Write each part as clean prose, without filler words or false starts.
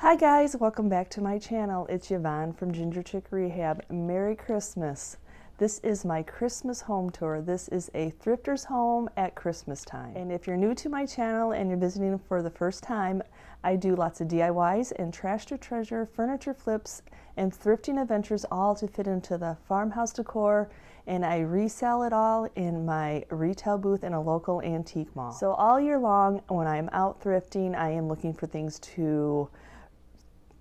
Hi guys, welcome back to my channel. It's Yvonne from Ginger Chick Rehab. Merry Christmas. This is my Christmas home tour. This is a thrifter's home at Christmas time. And if you're new to my channel and you're visiting for the first time, I do lots of DIYs and trash to treasure, furniture flips, and thrifting adventures, all to fit into the farmhouse decor, and I resell it all in my retail booth in a local antique mall. So all year long, when I'm out thrifting, I am looking for things to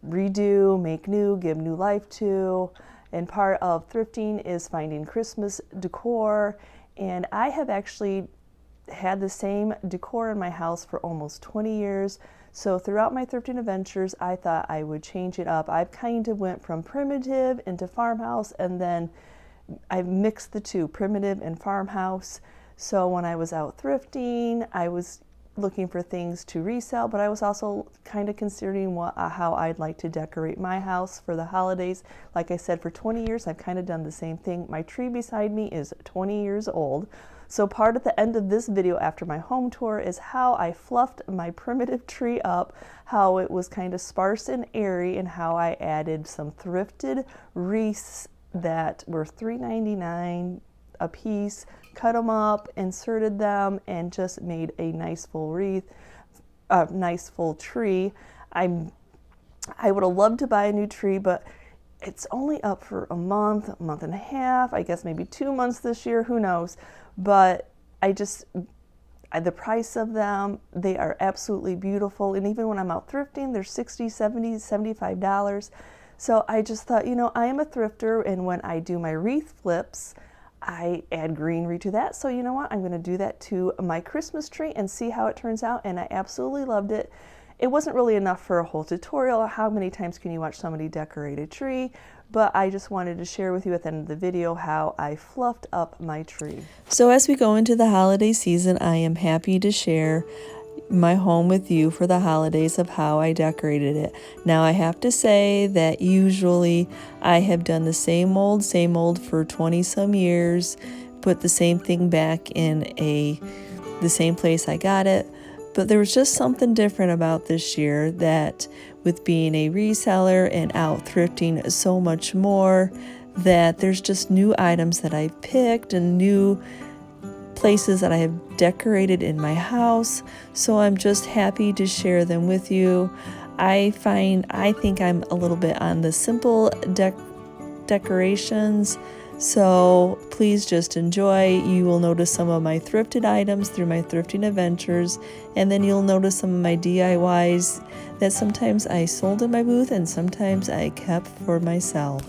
redo, make new, give new life to, and part of thrifting is finding Christmas decor. And I have actually had the same decor in my house for almost 20 years. So throughout my thrifting adventures, I thought I would change it up. I've kind of went from primitive into farmhouse, and then I've mixed the two, primitive and farmhouse. So when I was out thrifting, I was looking for things to resell, but I was also kind of considering how I'd like to decorate my house for the holidays. Like I said, for 20 years, I've kind of done the same thing. My tree beside me is 20 years old. So part at the end of this video after my home tour is how I fluffed my primitive tree up, how it was kind of sparse and airy, and how I added some thrifted wreaths that were $3.99 a piece, cut them up, inserted them, and just made a nice full wreath, nice full tree. I would have loved to buy a new tree, but it's only up for a month and a half, I guess maybe 2 months this year, who knows. But the price of them, they are absolutely beautiful. And even when I'm out thrifting, they're $60, $70, $75. So I just thought, you know, I am a thrifter, and when I do my wreath flips, I add greenery to that. So you know what, I'm going to do that to my Christmas tree and see how it turns out. And I absolutely loved it. It wasn't really enough for a whole tutorial. How many times can you watch somebody decorate a tree? But I just wanted to share with you at the end of the video how I fluffed up my tree. So as we go into the holiday season, I am happy to share my home with you for the holidays of how I decorated it. Now I have to say that usually I have done the same old for 20 some years, put the same thing back in the same place I got it. But there was just something different about this year, that with being a reseller and out thrifting so much more, that there's just new items that I've picked and new places that I have decorated in my house. So I'm just happy to share them with you. I think I'm a little bit on the simple decorations. So please just enjoy. You will notice some of my thrifted items through my thrifting adventures, and then you'll notice some of my DIYs that sometimes I sold in my booth and sometimes I kept for myself.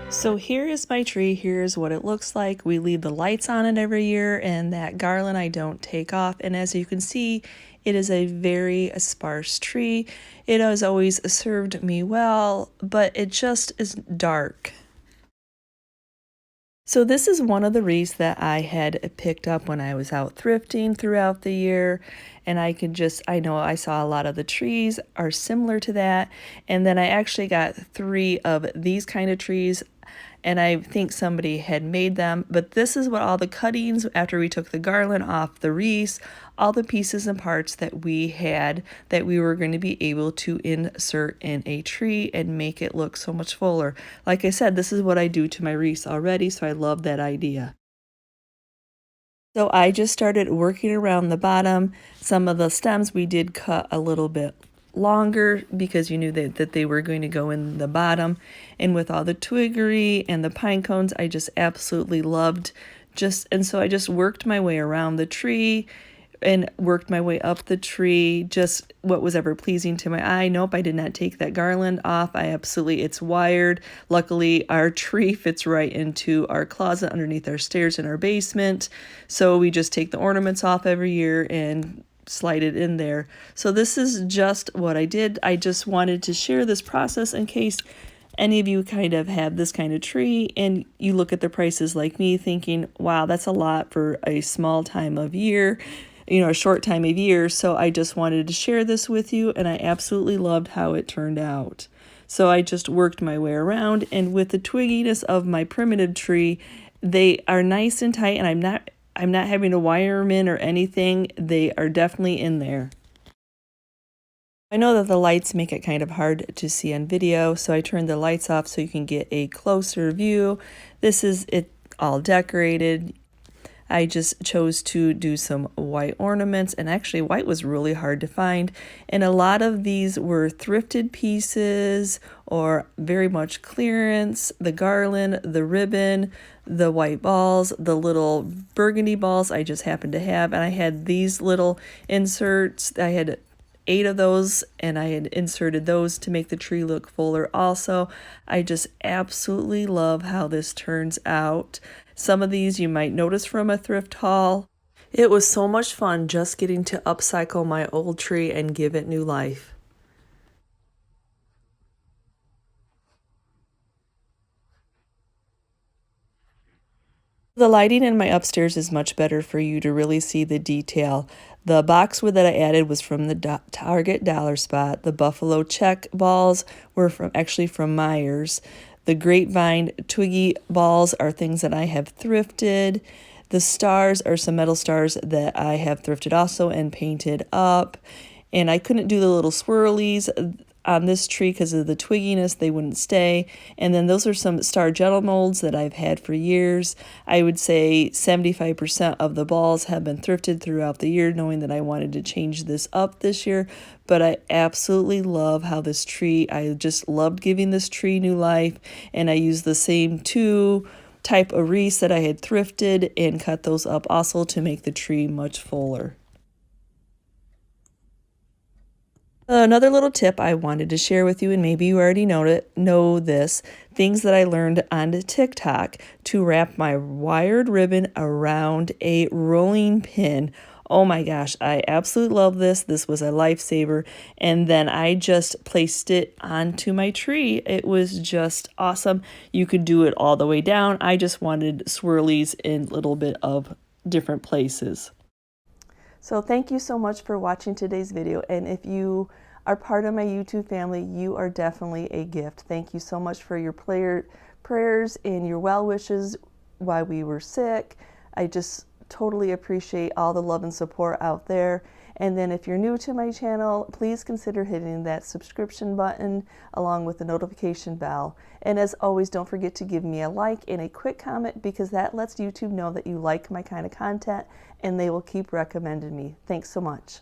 So here is my tree. Here's what it looks like. We leave the lights on it every year, and that garland I don't take off. And as you can see, it is a very sparse tree. It has always served me well, but it just is dark. So this is one of the wreaths that I had picked up when I was out thrifting throughout the year, and I know I saw a lot of the trees are similar to that, and then I actually got 3 of these kind of trees, and I think somebody had made them, but this is what all the cuttings, after we took the garland off the wreaths, all the pieces and parts that we had that we were going to be able to insert in a tree and make it look so much fuller. Like I said, this is what I do to my wreaths already, so I love that idea. So I just started working around the bottom. Some of the stems we did cut a little bit longer because you knew that they were going to go in the bottom. And with all the twiggery and the pine cones, I just absolutely loved and so I just worked my way around the tree and worked my way up the tree, just what was ever pleasing to my eye. Nope, I did not take that garland off. It's wired. Luckily, our tree fits right into our closet underneath our stairs in our basement. So we just take the ornaments off every year and slide it in there. So this is just what I did. I just wanted to share this process in case any of you kind of have this kind of tree and you look at the prices like me thinking, wow, that's a lot for a small time of year, a short time of year. So I just wanted to share this with you, and I absolutely loved how it turned out. So I just worked my way around, and with the twigginess of my primitive tree, they are nice and tight, and I'm not having to wire them in or anything. They are definitely in there. I know that the lights make it kind of hard to see on video, so I turned the lights off so you can get a closer view. This is it all decorated. I just chose to do some white ornaments, and actually white was really hard to find, and a lot of these were thrifted pieces or very much clearance. The garland, the ribbon, the white balls, the little burgundy balls I just happened to have, and I had these little inserts. I had 8 of those, and I had inserted those to make the tree look fuller also. I just absolutely love how this turns out. Some of these you might notice from a thrift haul. It was so much fun just getting to upcycle my old tree and give it new life. The lighting in my upstairs is much better for you to really see the detail. The boxwood that I added was from the Target dollar spot. The buffalo check balls were actually from Myers. The grapevine twiggy balls are things that I have thrifted. The stars are some metal stars that I have thrifted also and painted up. And I couldn't do the little swirlies on this tree because of the twigginess. They wouldn't stay. And then those are some star gel molds that I've had for years. I would say 75% of the balls have been thrifted throughout the year, knowing that I wanted to change this up this year. But I absolutely love how this tree, I just loved giving this tree new life. And I used the same 2 type of wreaths that I had thrifted and cut those up also to make the tree much fuller. Another little tip I wanted to share with you, and maybe you already know this, things that I learned on TikTok to wrap my wired ribbon around a rolling pin. Oh my gosh, I absolutely love this. This was a lifesaver. And then I just placed it onto my tree. It was just awesome. You could do it all the way down. I just wanted swirlies in a little bit of different places. So thank you so much for watching today's video, and if you are part of my YouTube family, you are definitely a gift. Thank you so much for your prayers and your well wishes while we were sick. I just totally appreciate all the love and support out there. And then if you're new to my channel, please consider hitting that subscription button along with the notification bell. And as always, don't forget to give me a like and a quick comment, because that lets YouTube know that you like my kind of content and they will keep recommending me. Thanks so much.